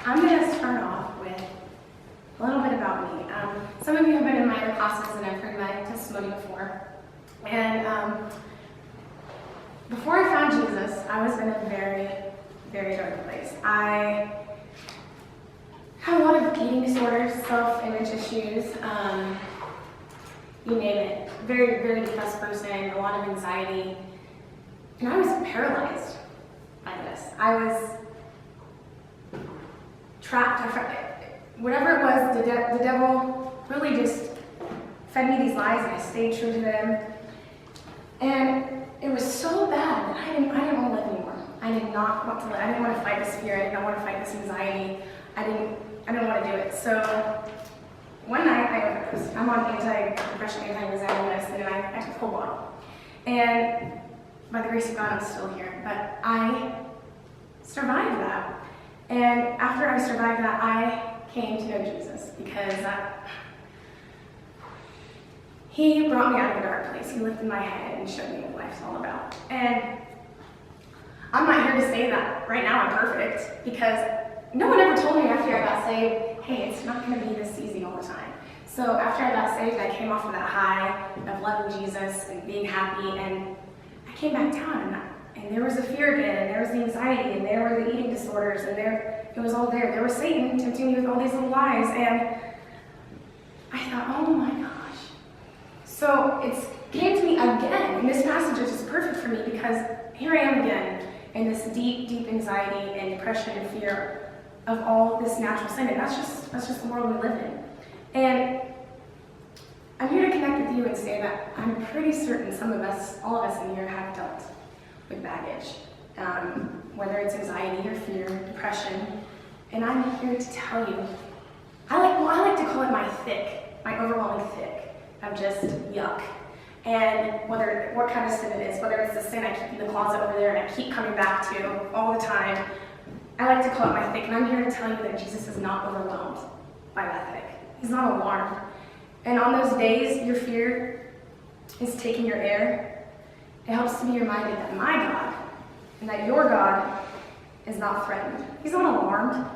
I'm going to start off with a little bit about me. Some of you have been in my other classes and have heard my testimony before. And before I found Jesus, I was in a very, very dark place. I had a lot of eating disorders, self-image issues, you name it. Very, very depressed person, a lot of anxiety. And I was paralyzed by this. I was trapped. Whatever it was, the devil really just fed me these lies, and I stayed true to them. And it was so bad that I didn't want to live anymore. I did not want to live. I didn't want to fight this fear. I did not want to fight this anxiety. I didn't want to do it. So one night I overdosed. I'm on anti-depression, anti-anxiety medicine, and I took a whole bottle. And by the grace of God, I'm still here. But I survived that. And after I survived that, I came to know Jesus because he brought me out of a dark place. He lifted my head and showed me what life's all about. And I'm not here to say that right now I'm perfect, because no one ever told me after I got saved, hey, it's not going to be this easy all the time. So after I got saved, I came off of that high of loving Jesus and being happy, and I came back down, and there was the fear again, and there was the anxiety, and there were the eating disorders, and it was all there. There was Satan tempting me with all these little lies, and I thought, oh my gosh. So it came to me again, and this passage is just perfect for me, because here I am again in this deep, deep anxiety and depression and fear of all this natural sin, and that's just the world we live in. And I'm here to connect with you and say that I'm pretty certain some of us, all of us in here, have dealt with baggage, whether it's anxiety or fear, depression. And I'm here to tell you, I like to call it my overwhelming thick of just yuck. And what kind of sin it is, whether it's the sin I keep in the closet over there and I keep coming back to all the time, I like to call it my thick. And I'm here to tell you that Jesus is not overwhelmed by that thick. He's not alarmed. And on those days your fear is taking your air, it helps to be reminded that my God and that your God is not threatened. He's not alarmed.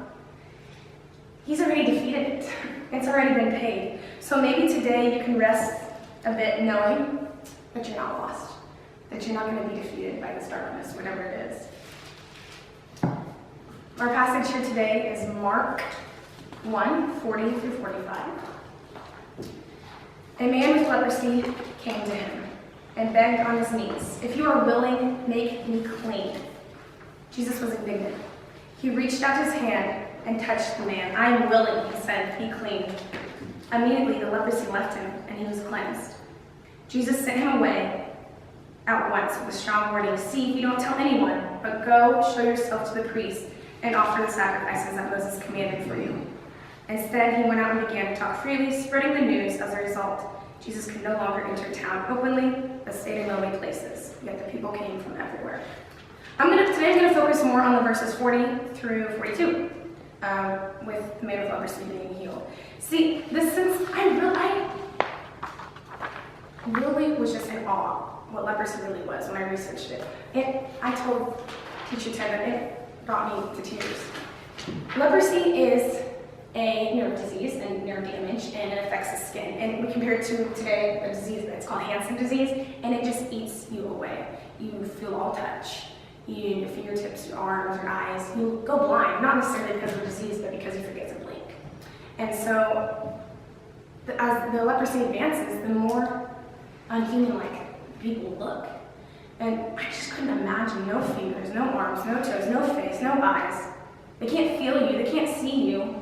He's already defeated it. It's already been paid. So maybe today you can rest a bit knowing that you're not lost, that you're not going to be defeated by this darkness, whatever it is. Our passage here today is Mark 1:40 through 45. A man with leprosy came to him and begged on his knees, "If you are willing, make me clean." Jesus was indignant. He reached out his hand and touched the man. "I am willing," he said, "be clean." Immediately the leprosy left him and he was cleansed. Jesus sent him away at once with a strong warning, "See, if you don't tell anyone, but go show yourself to the priest and offer the sacrifices that Moses commanded for you." Instead, he went out and began to talk freely, spreading the news. As a result, Jesus could no longer enter town openly, but stayed in lonely places. Yet the people came from everywhere. Today I'm going to focus more on the verses 40 through 42, with the man with leprosy being healed. See, I really was just in awe what leprosy really was when I researched it. I told teacher Ted that it brought me to tears. Leprosy is a nerve disease and nerve damage, and it affects the skin. And we compare it to today a disease that's called Hansen disease, and it just eats you away. You feel all touch. Your fingertips, your arms, your eyes. You go blind, not necessarily because of the disease, but because you forget to blink. And so, as the leprosy advances, the more unhuman-like people look. And I just couldn't imagine no fingers, no arms, no toes, no face, no eyes. They can't feel you, they can't see you.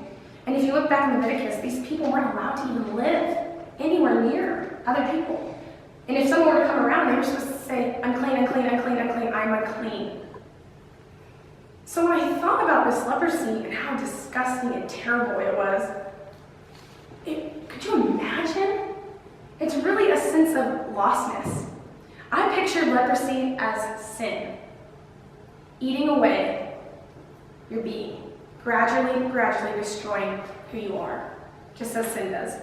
And if you look back in Leviticus, these people weren't allowed to even live anywhere near other people. And if someone were to come around, they were supposed to say, "Unclean, unclean, unclean, unclean, I'm unclean." So when I thought about this leprosy and how disgusting and terrible it was, could you imagine? It's really a sense of lostness. I pictured leprosy as sin, eating away your being, gradually destroying who you are, just as sin does.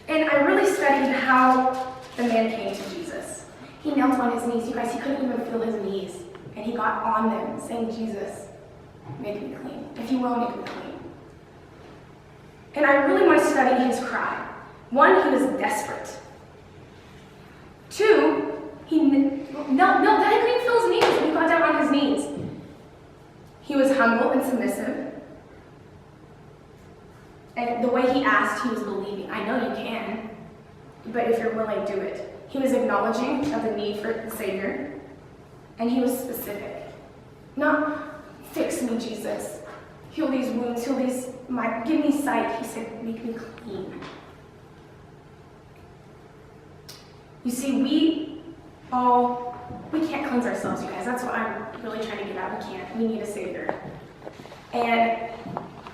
And I really studied how the man came to Jesus. He knelt on his knees. You guys, he couldn't even feel his knees. and he got on them, saying, Jesus, make me clean. If you will, make me clean. And I really want to study his cry. One, he was desperate. Two, that he couldn't feel his knees when he got down on his knees. He was humble and submissive. And the way he asked, he was believing. I know you can, but if you're willing, do it. He was acknowledging of the need for the Savior, and he was specific. Not, fix me, Jesus. Heal these wounds, give me sight. He said, make me clean. You see, we can't cleanse ourselves, you guys. That's what I'm really trying to get at. We can't. We need a Savior. And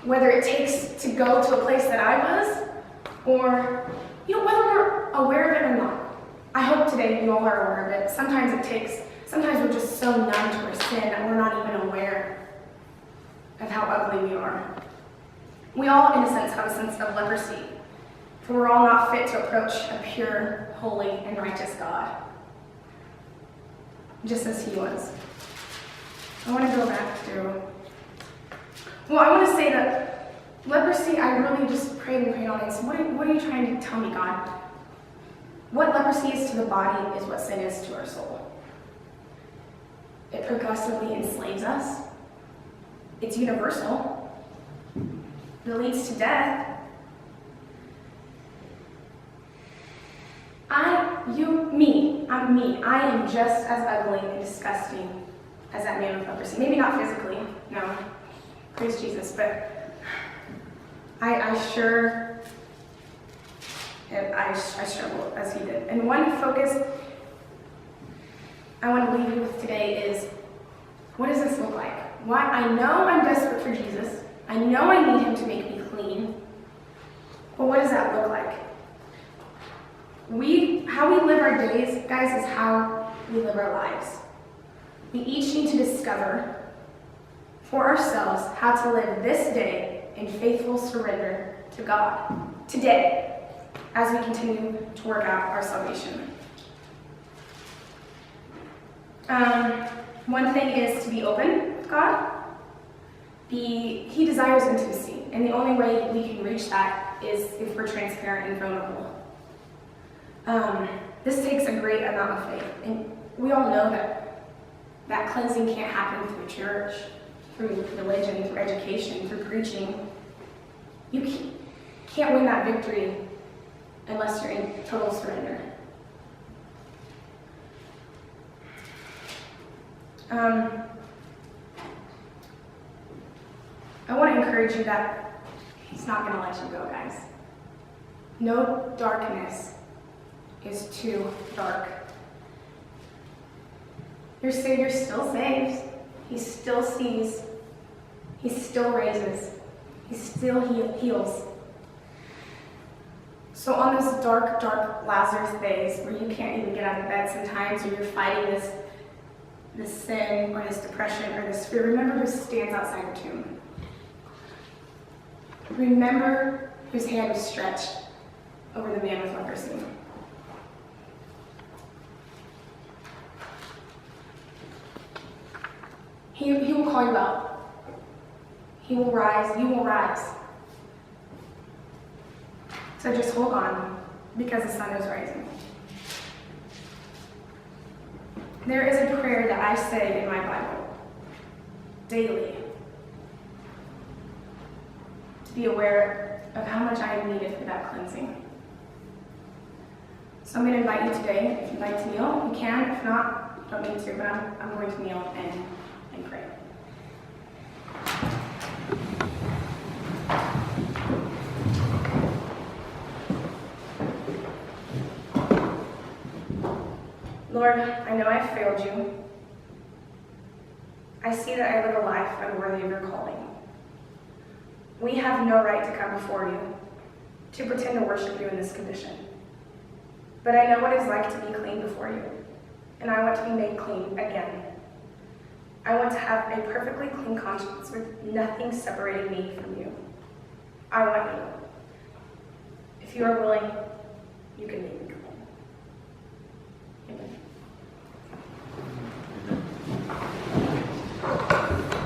whether it takes to go to a place that I was, or, whether we're aware of it or not. I hope today you all are aware of it. Sometimes we're just so numb to our sin that we're not even aware of how ugly we are. We all, in a sense, have a sense of leprosy, for we're all not fit to approach a pure, holy, and righteous God, just as he was. I want to go back to, I want to say that leprosy, I really just prayed on it. So what are you trying to tell me, God? What leprosy is to the body is what sin is to our soul. It progressively enslaves us. It's universal. It leads to death. I'm me. I am just as ugly and disgusting as that man with leprosy. Maybe not physically, no. Praise Jesus, but I struggle as he did. And one focus I want to leave you with today is, what does this look like? I know I'm desperate for Jesus. I know I need him to make me clean. But what does that look like? How we live our days, guys, is how we live our lives. We each need to discover for ourselves how to live this day in faithful surrender to God today as we continue to work out our salvation. One thing is to be open with God. He desires intimacy, and the only way we can reach that is if we're transparent and vulnerable. This takes a great amount of faith, and we all know that cleansing can't happen through church, through religion, through education, through preaching. You can't win that victory unless you're in total surrender. I want to encourage you that he's not going to let you go, guys. No darkness is too dark. Your Savior still saves. He still sees. He still raises. He still heals. So on those dark, dark Lazarus days where you can't even get out of bed sometimes, or you're fighting this sin or this depression or this fear, remember who stands outside your tomb. Remember whose hand was stretched over the man with leprosy. He will call you out. He will rise. You will rise. So just hold on, because the sun is rising. There is a prayer that I say in my Bible daily to be aware of how much I am needed for that cleansing. So I'm going to invite you today, if you'd like to kneel, you can. If not, you don't need to, but I'm going to kneel and pray. Lord, I know I've failed you. I see that I live a life unworthy of your calling. We have no right to come before you to pretend to worship you in this condition. But I know what it's like to be clean before you, and I want to be made clean again. I want to have a perfectly clean conscience with nothing separating me from you. I want you. If you are willing, you can make me clean. Amen.